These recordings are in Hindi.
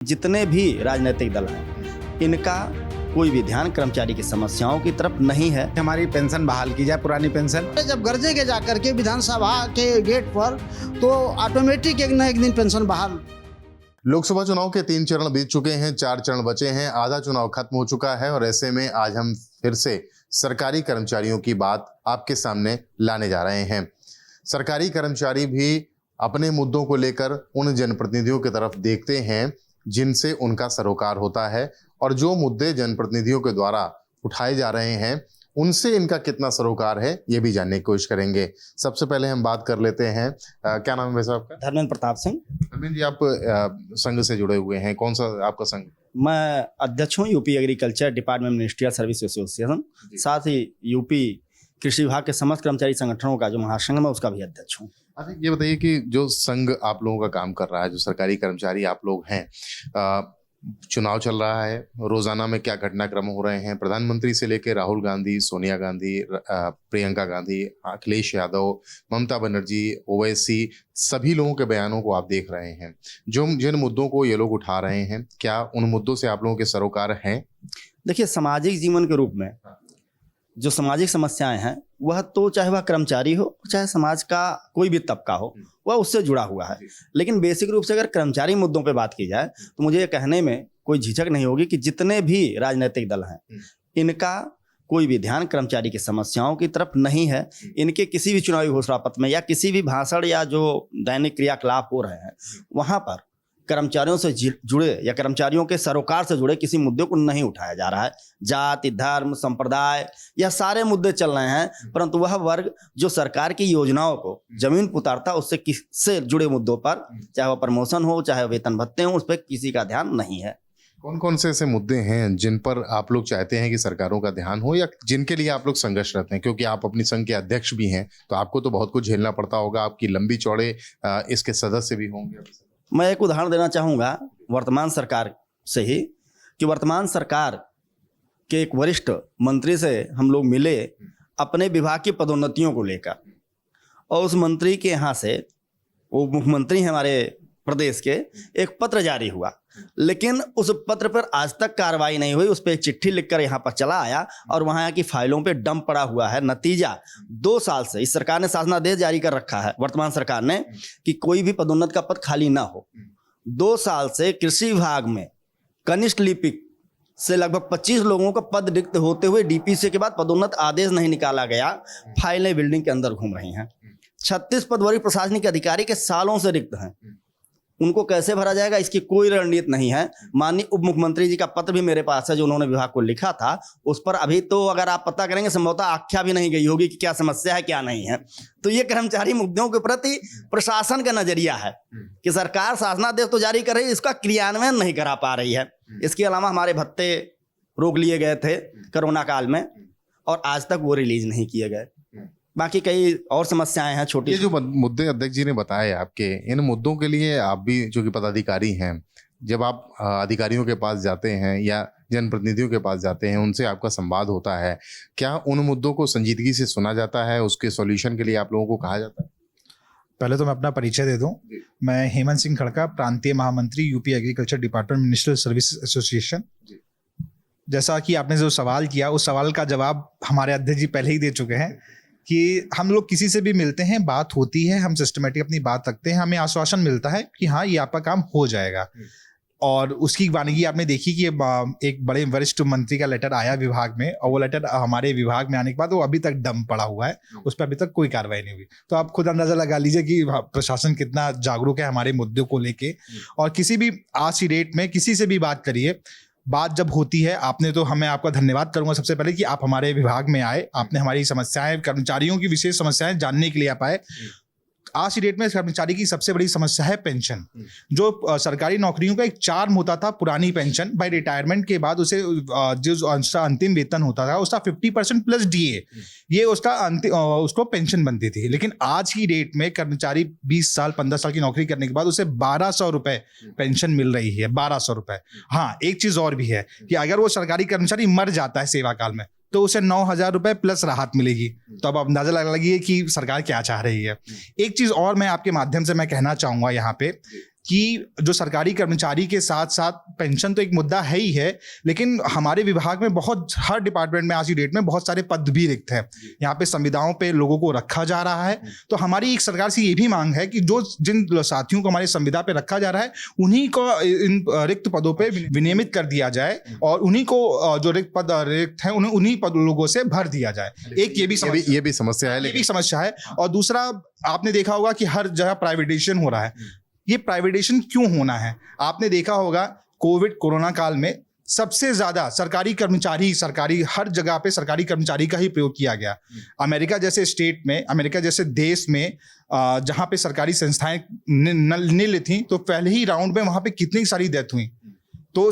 जितने भी राजनीतिक दल हैं इनका कोई भी ध्यान कर्मचारी की समस्याओं की तरफ नहीं है। हमारी पेंशन बहाल की जाए, पुरानी पेंशन। जब गरजेंगे जाकर के विधानसभा के गेट पर तो ऑटोमेटिक एक न एक दिन पेंशन बहाल। लोकसभा चुनाव के 3 चरण बीत चुके हैं, 4 चरण बचे हैं, आधा चुनाव खत्म हो चुका है और ऐसे में आज हम फिर से सरकारी कर्मचारियों की बात आपके सामने लाने जा रहे हैं। सरकारी कर्मचारी भी अपने मुद्दों को लेकर उन जनप्रतिनिधियों की तरफ देखते हैं जिनसे उनका सरोकार होता है और जो मुद्दे जनप्रतिनिधियों के द्वारा उठाए जा रहे हैं उनसे इनका कितना सरोकार है ये भी जानने की कोशिश करेंगे। सबसे पहले हम बात कर लेते हैं क्या नाम है वैसे आपका? धर्मेंद्र प्रताप सिंह। धर्मेंद्र जी, आप संघ से जुड़े हुए हैं, कौन सा आपका संघ? मैं अध्यक्ष हूँ UP agriculture department ministerial service association, साथ ही यूपी कृषि विभाग के समस्त कर्मचारी संगठनों का जो महासंघ है उसका भी अध्यक्ष हूँ। अच्छा, ये बताइए कि जो संघ आप लोगों का काम कर रहा है, जो सरकारी कर्मचारी आप लोग हैं, चुनाव चल रहा है, रोजाना में क्या घटनाक्रम हो रहे हैं? प्रधानमंत्री से लेकर राहुल गांधी, सोनिया गांधी, प्रियंका गांधी, अखिलेश यादव, ममता बनर्जी, ओवैसी, सभी लोगों के बयानों को आप देख रहे हैं। जो जिन मुद्दों को ये लोग उठा रहे हैं, क्या उन मुद्दों से आप लोगों के सरोकार हैं? देखिए, सामाजिक जीवन के रूप में जो सामाजिक समस्याएं हैं वह तो चाहे वह कर्मचारी हो चाहे समाज का कोई भी तबका हो वह उससे जुड़ा हुआ है। लेकिन बेसिक रूप से अगर कर्मचारी मुद्दों पे बात की जाए तो मुझे ये कहने में कोई झिझक नहीं होगी कि जितने भी राजनीतिक दल हैं इनका कोई भी ध्यान कर्मचारी की समस्याओं की तरफ नहीं है। इनके किसी भी चुनावी घोषणा पत्र में या किसी भी भाषण या जो दैनिक क्रियाकलाप हो रहे हैं वहां पर कर्मचारियों से जुड़े या कर्मचारियों के सरोकार से जुड़े किसी मुद्दे को नहीं उठाया जा रहा है। जाति, धर्म, संप्रदाय यह सारे मुद्दे चल रहे हैं, परंतु वह वर्ग जो सरकार की योजनाओं को जमीन पर उतारता उससे किससे जुड़े मुद्दों पर, चाहे वह प्रमोशन हो चाहे वेतन भत्ते हो, उस पर किसी का ध्यान नहीं है। कौन कौन से ऐसे मुद्दे हैं जिन पर आप लोग चाहते हैं कि सरकारों का ध्यान हो या जिनके लिए आप लोग संघर्ष रहते हैं? क्योंकि आप अपनी संघ के अध्यक्ष भी हैं तो आपको तो बहुत कुछ झेलना पड़ता होगा, आपकी लंबी चौड़े इसके सदस्य भी होंगे। मैं एक उदाहरण देना चाहूँगा वर्तमान सरकार से ही कि वर्तमान सरकार के एक वरिष्ठ मंत्री से हम लोग मिले अपने विभाग की पदोन्नतियों को लेकर, और उस मंत्री के यहाँ से, वो मुख्यमंत्री हैं हमारे प्रदेश के, एक पत्र जारी हुआ, लेकिन उस पत्र पर आज तक कार्रवाई नहीं हुई। उस पर एक चिट्ठी लिखकर यहाँ पर चला आया और वहाँ की फाइलों पे डंप पड़ा हुआ है। नतीजा 2 साल से इस सरकार ने शासनादेश जारी कर रखा है, वर्तमान सरकार ने, कि कोई भी पदोन्नत का पद खाली ना हो। 2 साल से कृषि विभाग में कनिष्ठ लिपिक से लगभग 25 लोगों का पद रिक्त होते हुए डीपीसी के बाद पदोन्नत आदेश नहीं निकाला गया। फाइलें बिल्डिंग के अंदर घूम रही हैं। 36 पद वरिष्ठ प्रशासनिक अधिकारी के सालों से रिक्त हैं, उनको कैसे भरा जाएगा इसकी कोई रणनीति नहीं है। माननीय उप मुख्यमंत्री जी का पत्र भी मेरे पास है जो उन्होंने विभाग को लिखा था, उस पर अभी तो अगर आप पता करेंगे संभवतः आख्या भी नहीं गई होगी कि क्या समस्या है क्या नहीं है। तो ये कर्मचारी मुद्दों के प्रति प्रशासन का नजरिया है कि सरकार शासनादेश तो जारी कर रही है, इसका क्रियान्वयन नहीं करा पा रही है। इसके अलावा हमारे भत्ते रोक लिए गए थे कोरोना काल में और आज तक वो रिलीज नहीं किए गए। बाकी कई और समस्याएं हैं छोटी। ये जो मुद्दे अध्यक्ष जी ने बताए आपके, इन मुद्दों के लिए आप भी जो कि पदाधिकारी हैं, जब आप अधिकारियों के पास जाते हैं या जनप्रतिनिधियों के पास जाते हैं, उनसे आपका संवाद होता है, क्या उन मुद्दों को संजीदगी से सुना जाता है? उसके सॉल्यूशन के लिए आप लोगों को कहा जाता है? पहले तो मैं अपना परिचय दे दूं। मैं हेमंत सिंह खड़का, प्रांतीय महामंत्री UP agriculture department ministerial service association. जैसा कि आपने जो सवाल किया उस सवाल का जवाब हमारे अध्यक्ष जी पहले ही दे चुके हैं कि हम लोग किसी से भी मिलते हैं, बात होती है, हम सिस्टमेटिक अपनी बात रखते हैं, हमें आश्वासन मिलता है कि हाँ ये आपका काम हो जाएगा। और उसकी वानगी आपने देखी कि एक बड़े वरिष्ठ मंत्री का लेटर आया विभाग में और वो लेटर हमारे विभाग में आने के बाद वो अभी तक डंप पड़ा हुआ है, उस पर अभी तक कोई कार्रवाई नहीं हुई। तो आप खुद अंदाजा लगा लीजिए कि प्रशासन कितना जागरूक है हमारे मुद्दों को लेके। और किसी भी आज की डेट में किसी से भी बात करिए, बात जब होती है, आपने तो हमें आपका धन्यवाद करूंगा सबसे पहले कि आप हमारे विभाग में आए, आपने हमारी समस्याएं, कर्मचारियों की विशेष समस्याएं जानने के लिए आप आए। आज की डेट में कर्मचारी की सबसे बड़ी समस्या है पेंशन। जो सरकारी नौकरियों का एक चार्म होता था, पुरानी पेंशन बाय रिटायरमेंट के बाद उसे जो उसका अंतिम वेतन होता था उसका 50% प्लस डीए, ये उसका उसको पेंशन बनती थी। लेकिन आज की डेट में कर्मचारी 20 साल 15 साल की नौकरी करने के बाद उसे 1200 रुपए पेंशन मिल रही है, 1200 रुपए। हाँ, एक चीज और भी है कि अगर वो सरकारी कर्मचारी मर जाता है सेवा काल में तो उसे 9,000 रुपए प्लस राहत मिलेगी। तो अब अंदाजा लगा लगी कि सरकार क्या चाह रही है। एक चीज और मैं आपके माध्यम से मैं कहना चाहूंगा यहाँ पे कि जो सरकारी कर्मचारी के साथ साथ पेंशन तो एक मुद्दा है ही है, लेकिन हमारे विभाग में बहुत, हर डिपार्टमेंट में आज की डेट में बहुत सारे पद भी रिक्त हैं। यहाँ पे संविदाओं पे लोगों को रखा जा रहा है। तो हमारी एक सरकार से ये भी मांग है कि जो जिन साथियों को हमारे संविदा पे रखा जा रहा है उन्हीं को इन रिक्त पदों पे विनियमित कर दिया जाए और उन्हीं को जो रिक्त पद रिक्त हैं उन्हीं पद लोगों से भर दिया जाए। एक ये भी समस्या है, लेकिन समस्या है। और दूसरा, आपने देखा होगा कि हर जगह प्राइवेटाइजेशन हो रहा है। ये प्राइवेटाइजेशन क्यों होना है? आपने देखा होगा कोरोना काल में सबसे ज्यादा सरकारी कर्मचारी, सरकारी हर जगह पे सरकारी कर्मचारी का ही प्रयोग किया गया। अमेरिका जैसे स्टेट में, अमेरिका जैसे देश में जहां पे सरकारी संस्थाएं नील थी, तो पहले ही राउंड में वहां पे कितनी सारी डेथ हुई। तो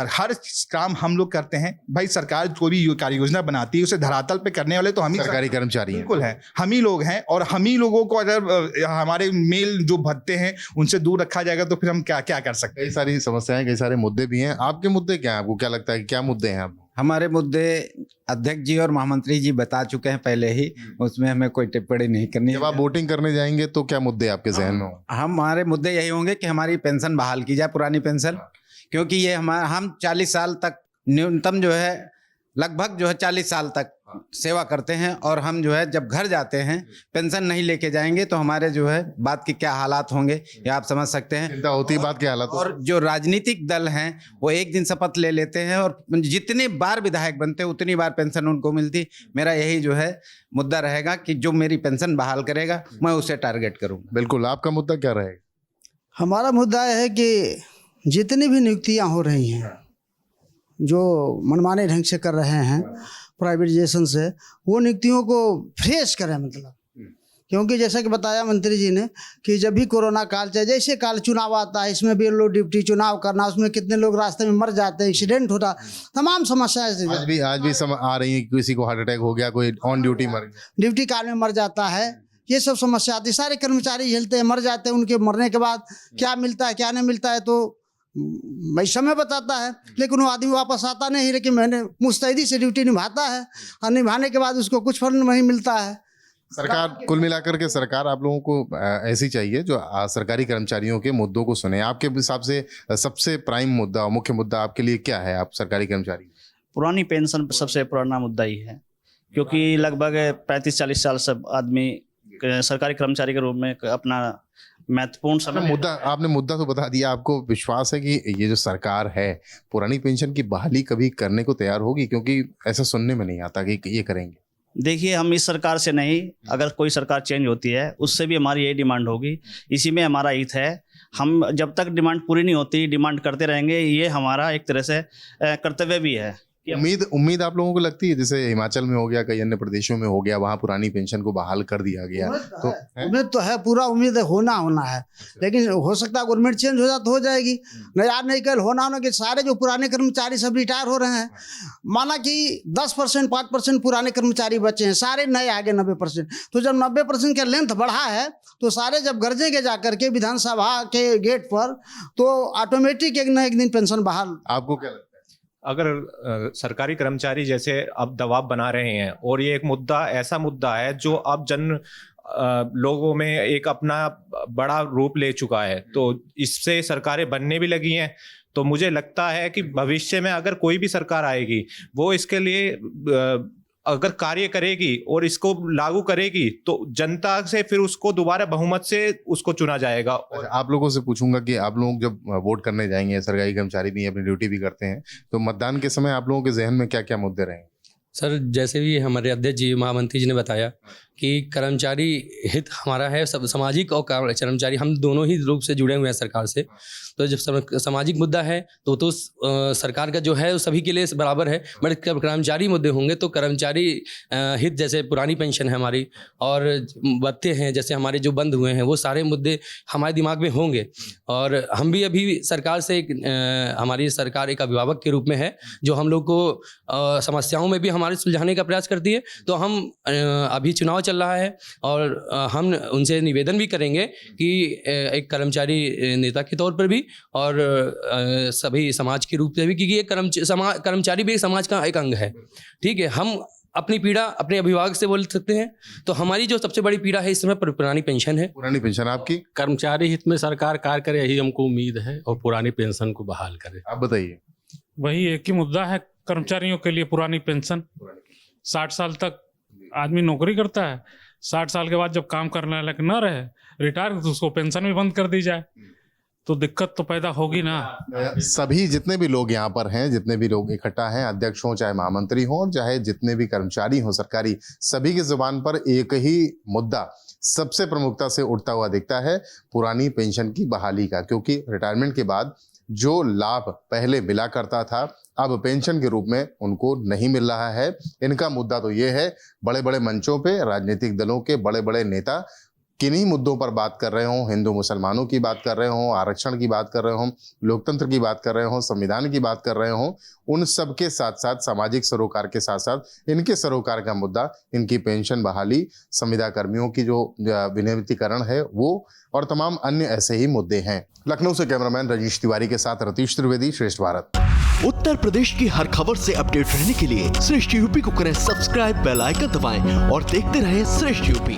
हर काम हम लोग करते हैं भाई, सरकार कोई भी कार्य योजना बनाती है उसे धरातल पे करने वाले तो हम ही सरकारी कर्मचारी बिल्कुल है, हम ही लोग हैं। और हम ही लोगों को अगर हमारे मेल जो भत्ते हैं उनसे दूर रखा जाएगा तो फिर हम क्या क्या कर सकते हैं। कई सारी समस्याएं, कई सारे मुद्दे भी हैं। आपके मुद्दे क्या हैं? आपको क्या लगता है कि क्या मुद्दे हैं? आप हमारे मुद्दे अध्यक्ष जी और महामंत्री जी बता चुके हैं पहले ही, उसमें हमें कोई टिप्पणी नहीं करनी। जब आप वोटिंग करने जाएंगे तो क्या मुद्दे आपके जहन में होंगे? हमारे मुद्दे यही होंगे कि हमारी पेंशन बहाल की जाए, पुरानी पेंशन, क्योंकि ये हम 40 साल तक न्यूनतम जो है, लगभग जो है 40 साल तक सेवा करते हैं और हम जो है जब घर जाते हैं पेंशन नहीं लेके जाएंगे तो हमारे जो है बात के क्या हालात होंगे ये आप समझ सकते हैं। चिंता होती है बात के हालात। और जो राजनीतिक दल हैं वो एक दिन शपथ ले लेते हैं और जितनी बार विधायक बनते हैं उतनी बार पेंशन उनको मिलती। मेरा यही जो है मुद्दा रहेगा कि जो मेरी पेंशन बहाल करेगा मैं उसे टारगेट करूँगा। बिल्कुल, आपका मुद्दा क्या रहेगा? हमारा मुद्दा है कि जितनी भी नियुक्तियां हो रही हैं जो मनमाने ढंग से कर रहे हैं प्राइवेटाइजेशन से, वो नियुक्तियों को फ्रेश करें। मतलब क्योंकि जैसा कि बताया मंत्री जी ने कि जब भी कोरोना काल चाहे जैसे काल चुनाव आता है, इसमें भी लोग ड्यूटी चुनाव करना, उसमें कितने लोग रास्ते में मर जाते हैं, एक्सीडेंट होता, तमाम समस्याएं आज भी आ रही है। किसी को हार्ट अटैक हो गया, कोई ऑन ड्यूटी मर गया, ड्यूटी काल में मर जाता है, ये सब समस्या आती है। सारे कर्मचारी झेलते हैं, मर जाते हैं, उनके मरने के बाद क्या मिलता है क्या नहीं मिलता है तो भाई समय बताता है, लेकिन वो आदमी वापस आता नहीं। लेकिन मैंने मुस्तैदी से ड्यूटी निभाता है और निभाने के बाद उसको कुछ फल नहीं मिलता है। सरकार, कुल मिलाकर के सरकार आप लोगों को ऐसी चाहिए जो सरकारी कर्मचारियों के मुद्दों को सुने। आपके हिसाब से सबसे प्राइम मुद्दा, मुख्य मुद्दा आपके लिए क्या है? आप सरकारी कर्मचारी, पुरानी पेंशन सबसे पुराना मुद्दा ही है, क्योंकि लगभग 35-40 साल सब आदमी सरकारी कर्मचारी के रूप में अपना महत्वपूर्ण समय मुद्दा, आपने मुद्दा तो बता दिया। आपको विश्वास है कि ये जो सरकार है पुरानी पेंशन की बहाली कभी करने को तैयार होगी? क्योंकि ऐसा सुनने में नहीं आता कि ये करेंगे। देखिए, हम इस सरकार से नहीं, अगर कोई सरकार चेंज होती है उससे भी हमारी यही डिमांड होगी। इसी में हमारा हित है। हम जब तक डिमांड पूरी नहीं होती डिमांड करते रहेंगे, ये हमारा एक तरह से कर्तव्य भी है। उम्मीद आप लोगों को लगती है, जैसे हिमाचल में हो गया, कई अन्य प्रदेशों में हो गया, वहाँ पुरानी पेंशन को बहाल कर दिया गया, तो उम्मीद तो है, पूरा उम्मीद है, होना है। लेकिन हो सकता है गवर्नमेंट चेंज हो जाए तो हो जाएगी, नहीं आज नहीं कल होना कि सारे जो पुराने कर्मचारी सब रिटायर हो रहे हैं। माना कि 10% 5% पुराने कर्मचारी बचे हैं, सारे नए आ गए 90%। तो जब 90% का लेंथ बढ़ा है तो सारे जब गरजेंगे जा करके विधानसभा के गेट पर तो ऑटोमेटिक एक न एक दिन पेंशन बहाल। आपको क्या लगता है? अगर सरकारी कर्मचारी जैसे अब दबाव बना रहे हैं, और ये एक मुद्दा ऐसा मुद्दा है जो अब लोगों में एक अपना बड़ा रूप ले चुका है, तो इससे सरकारें बनने भी लगी हैं। तो मुझे लगता है कि भविष्य में अगर कोई भी सरकार आएगी वो इसके लिए अगर कार्य करेगी और इसको लागू करेगी तो जनता से फिर उसको दोबारा बहुमत से उसको चुना जाएगा। और आप लोगों से पूछूंगा कि आप लोग जब वोट करने जाएंगे, सरकारी कर्मचारी भी अपनी ड्यूटी भी करते हैं, तो मतदान के समय आप लोगों के जहन में क्या क्या मुद्दे रहेंगे? सर, जैसे भी हमारे अध्यक्ष जी, महामंत्री जी ने बताया कि कर्मचारी हित हमारा है, सब सामाजिक और कर्मचारी हम दोनों ही रूप से जुड़े हुए हैं सरकार से। तो जब सामाजिक मुद्दा है तो सरकार का जो है वो सभी के लिए बराबर है, बट कर्मचारी मुद्दे होंगे तो कर्मचारी हित, जैसे पुरानी पेंशन है हमारी और भत्ते हैं जैसे हमारे जो बंद हुए हैं, वो सारे मुद्दे हमारे दिमाग में होंगे। और हम भी अभी सरकार से हमारी सरकार एक अभिभावक के रूप में है जो हम लोग को समस्याओं में भी हमारे सुलझाने का प्रयास करती है। तो हम अभी चुनाव चल रहा है और हम उनसे निवेदन भी करेंगे कि एक कर्मचारी नेता के तौर पर भी और सभी समाज के रूप से भी, क्योंकि ये कर्मचारी भी समाज का एक अंग है। ठीक है, हम अपनी पीड़ा अपने अभिभावक से बोल सकते हैं। तो हमारी जो सबसे बड़ी पीड़ा है इस समय पुरानी पेंशन है। पुरानी पेंशन आपकी, कर्मचारी हित में सरकार कार्य करे, यही हमको उम्मीद है, और पुरानी पेंशन को बहाल करे। आप बताइए। वही एक ही मुद्दा है कर्मचारियों के लिए, पुरानी पेंशन। 60 साल तक आदमी नौकरी करता है, 60 साल के बाद जब काम करने लायक न रहे, रिटायर, तो उसको पेंशन भी बंद कर दी जाए, तो दिक्कत तो पैदा होगी ना। सभी जितने भी लोग यहाँ पर हैं, जितने भी लोग इकट्ठा हैं, अध्यक्ष हों चाहे महामंत्री हों, चाहे जितने भी कर्मचारी हों सरकारी, सभी की जुबान पर एक ही मुद्दा सबसे प्रमुखता से उठता हुआ दिखता है, पुरानी पेंशन की बहाली का। क्योंकि रिटायरमेंट के बाद जो लाभ पहले मिला करता था, अब पेंशन के रूप में उनको नहीं मिल रहा है। इनका मुद्दा तो ये है, बड़े बड़े मंचों पे राजनीतिक दलों के बड़े बड़े नेता किन्हीं मुद्दों पर बात कर रहे हों, हिंदू मुसलमानों की बात कर रहे हों, आरक्षण की बात कर रहे हों, लोकतंत्र की बात कर रहे हों, संविधान की बात कर रहे हों, उन सब के साथ साथ सामाजिक सरोकार के साथ साथ इनके सरोकार का मुद्दा, इनकी पेंशन बहाली, संविदा कर्मियों की जो विनियमितीकरण है वो, और तमाम अन्य ऐसे ही मुद्दे हैं। लखनऊ से कैमरामैन रजीश तिवारी के साथ रतीश त्रिवेदी, श्रेष्ठ भारत। उत्तर प्रदेश की हर खबर से अपडेट रहने के लिए श्रेष्ठ यूपी को करें सब्सक्राइब, बेल आइकन दबाएं और देखते रहें श्रेष्ठ यूपी।